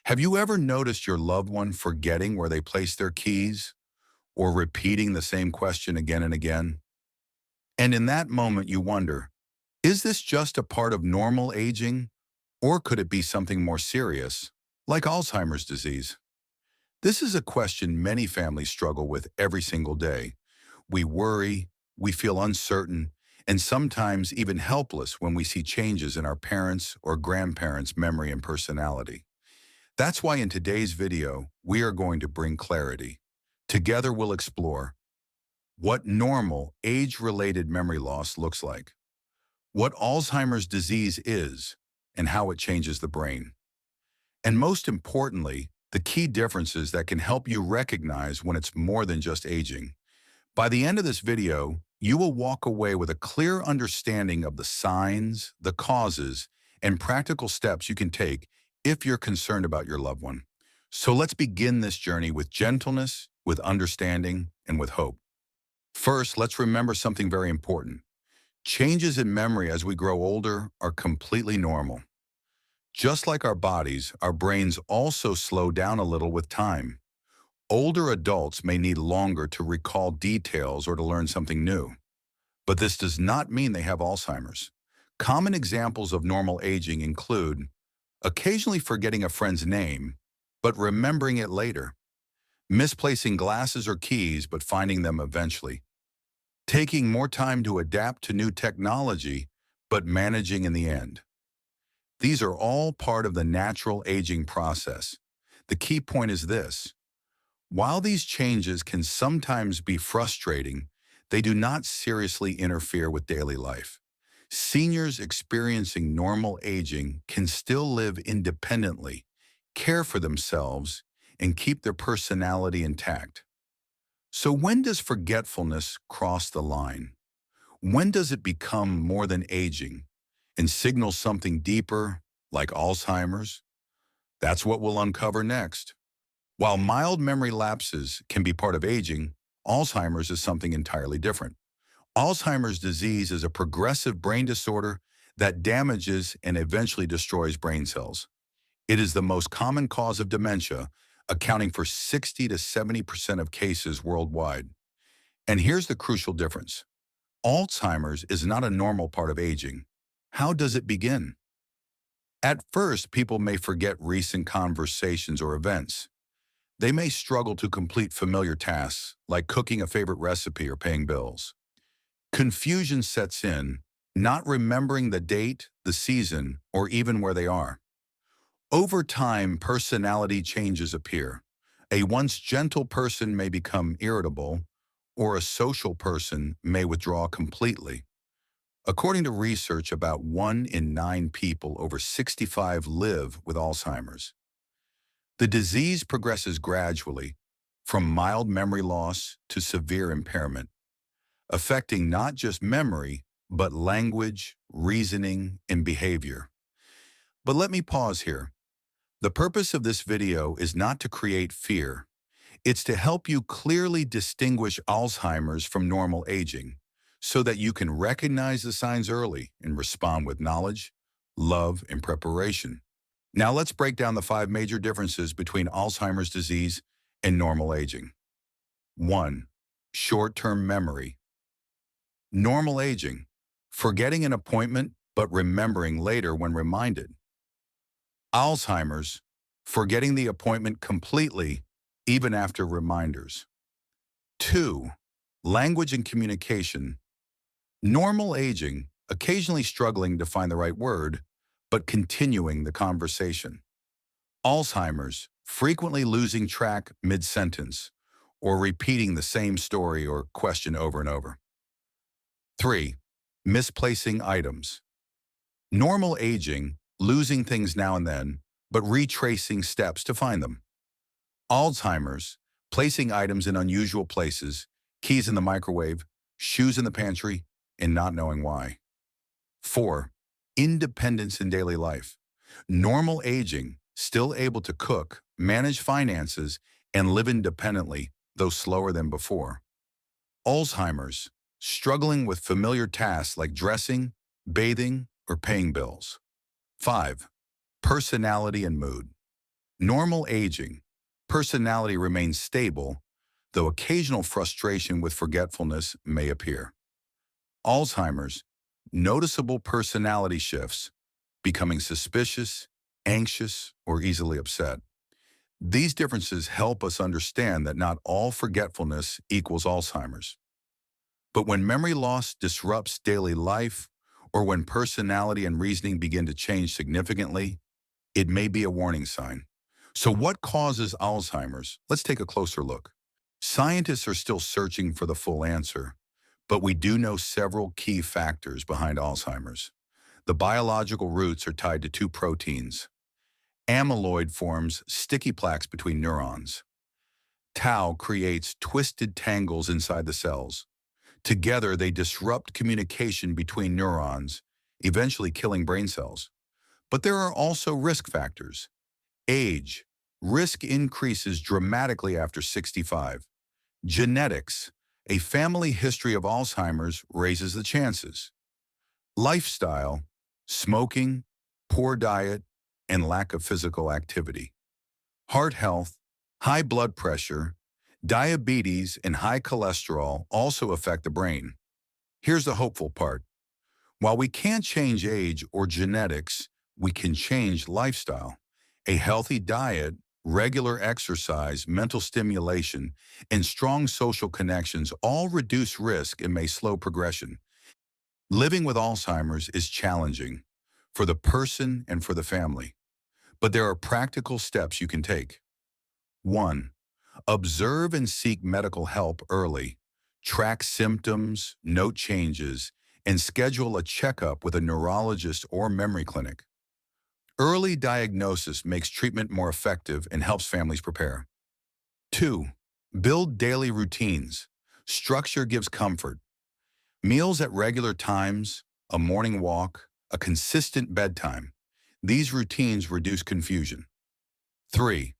Have you ever noticed your loved one forgetting where they placed their keys or repeating the same question again and again? And in that moment, you wonder, is this just a part of normal aging, or could it be something more serious, like Alzheimer's disease? This is a question many families struggle with every single day. We worry, we feel uncertain, and sometimes even helpless when we see changes in our parents' or grandparents' memory and personality. That's why in today's video, we are going to bring clarity. Together we'll explore what normal age-related memory loss looks like, what Alzheimer's disease is, and how it changes the brain. And most importantly, the key differences that can help you recognize when it's more than just aging. By the end of this video, you will walk away with a clear understanding of the signs, the causes, and practical steps you can take if you're concerned about your loved one. So let's begin this journey with gentleness, with understanding, and with hope. First, let's remember something very important. Changes in memory as we grow older are completely normal. Just like our bodies, our brains also slow down a little with time. Older adults may need longer to recall details or to learn something new. But this does not mean they have Alzheimer's. Common examples of normal aging include occasionally forgetting a friend's name, but remembering it later, misplacing glasses or keys but finding them eventually, taking more time to adapt to new technology but managing in the end. These are all part of the natural aging process. The key point is this: while these changes can sometimes be frustrating, they do not seriously interfere with daily life. Seniors experiencing normal aging can still live independently, care for themselves, and keep their personality intact. So when does forgetfulness cross the line? When does it become more than aging and signal something deeper, like Alzheimer's? That's what we'll uncover next. While mild memory lapses can be part of aging, Alzheimer's is something entirely different. Alzheimer's disease is a progressive brain disorder that damages and eventually destroys brain cells. It is the most common cause of dementia, accounting for 60 to 70% of cases worldwide. And here's the crucial difference. Alzheimer's is not a normal part of aging. How does it begin? At first, people may forget recent conversations or events. They may struggle to complete familiar tasks, like cooking a favorite recipe or paying bills. Confusion sets in, not remembering the date, the season, or even where they are. Over time, personality changes appear. A once gentle person may become irritable, or a social person may withdraw completely. According to research, about 1 in 9 people over 65 live with Alzheimer's. The disease progresses gradually, from mild memory loss to severe impairment, affecting not just memory, but language, reasoning, and behavior. But let me pause here. The purpose of this video is not to create fear. It's to help you clearly distinguish Alzheimer's from normal aging, so that you can recognize the signs early and respond with knowledge, love, and preparation. Now let's break down the 5 major differences between Alzheimer's disease and normal aging. 1. Short-term memory. Normal aging, forgetting an appointment but remembering later when reminded. Alzheimer's, forgetting the appointment completely even after reminders. 2. Language and communication. Normal aging, occasionally struggling to find the right word, but continuing the conversation. Alzheimer's, frequently losing track mid-sentence or repeating the same story or question over and over. 3. Misplacing items. Normal aging, losing things now and then, but retracing steps to find them. Alzheimer's, placing items in unusual places, keys in the microwave, shoes in the pantry, and not knowing why. 4. Independence in daily life. Normal aging, still able to cook, manage finances, and live independently, though slower than before. Alzheimer's, struggling with familiar tasks like dressing, bathing, or paying bills. 5. Personality and mood. Normal aging. Personality remains stable, though occasional frustration with forgetfulness may appear. Alzheimer's. Noticeable personality shifts, becoming suspicious, anxious, or easily upset. These differences help us understand that not all forgetfulness equals Alzheimer's. But when memory loss disrupts daily life, or when personality and reasoning begin to change significantly, it may be a warning sign. So what causes Alzheimer's? Let's take a closer look. Scientists are still searching for the full answer, but we do know several key factors behind Alzheimer's. The biological roots are tied to two proteins. Amyloid forms sticky plaques between neurons. Tau creates twisted tangles inside the cells. Together, they disrupt communication between neurons, eventually killing brain cells. But there are also risk factors. Age. Risk increases dramatically after 65. Genetics. A family history of Alzheimer's raises the chances. Lifestyle. Smoking, poor diet, and lack of physical activity. Heart health, high blood pressure, diabetes, and high cholesterol also affect the brain. Here's the hopeful part. While we can't change age or genetics, we can change lifestyle. A healthy diet, regular exercise, mental stimulation, and strong social connections all reduce risk and may slow progression. Living with Alzheimer's is challenging for the person and for the family, but there are practical steps you can take. 1. Observe and seek medical help early. Track symptoms, note changes, and schedule a checkup with a neurologist or memory clinic. Early diagnosis makes treatment more effective and helps families prepare. 2. Build daily routines. Structure gives comfort. Meals at regular times, a morning walk, a consistent bedtime. These routines reduce confusion. 3.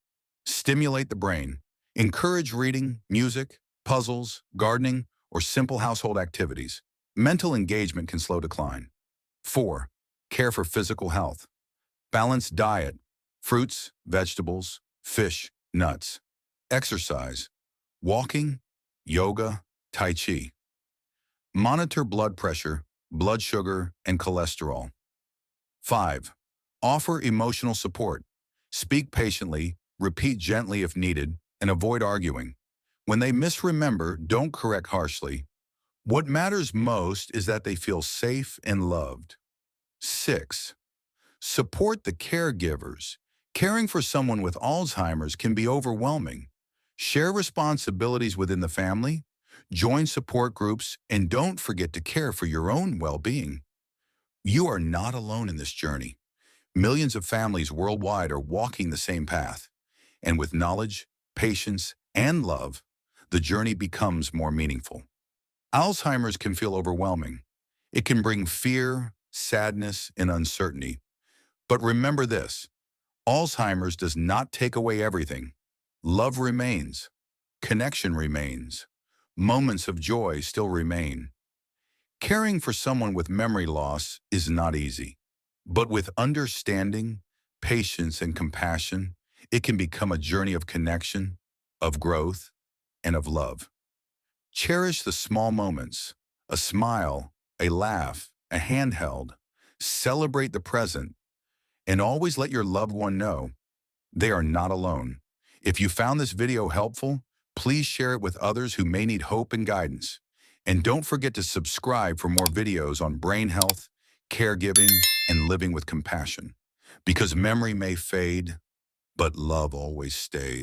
Stimulate the brain. Encourage reading, music, puzzles, gardening, or simple household activities. Mental engagement can slow decline. 4. Care for physical health. Balanced diet, fruits, vegetables, fish, nuts. Exercise, walking, yoga, tai chi. Monitor blood pressure, blood sugar, and cholesterol. 5. Offer emotional support. Speak patiently, repeat gently if needed, and avoid arguing. When they misremember, don't correct harshly. What matters most is that they feel safe and loved. 6. Support the caregivers. Caring for someone with Alzheimer's can be overwhelming. Share responsibilities within the family, join support groups, and don't forget to care for your own well-being. You are not alone in this journey. Millions of families worldwide are walking the same path. And with knowledge, patience, and love, the journey becomes more meaningful. Alzheimer's can feel overwhelming. It can bring fear, sadness, and uncertainty. But remember this, Alzheimer's does not take away everything. Love remains. Connection remains. Moments of joy still remain. Caring for someone with memory loss is not easy. But with understanding, patience, and compassion, it can become a journey of connection, of growth, and of love. Cherish the small moments, a smile, a laugh, a hand held. Celebrate the present, and always let your loved one know they are not alone. If you found this video helpful, please share it with others who may need hope and guidance. And don't forget to subscribe for more videos on brain health, caregiving, and living with compassion. Because memory may fade, but love always stays.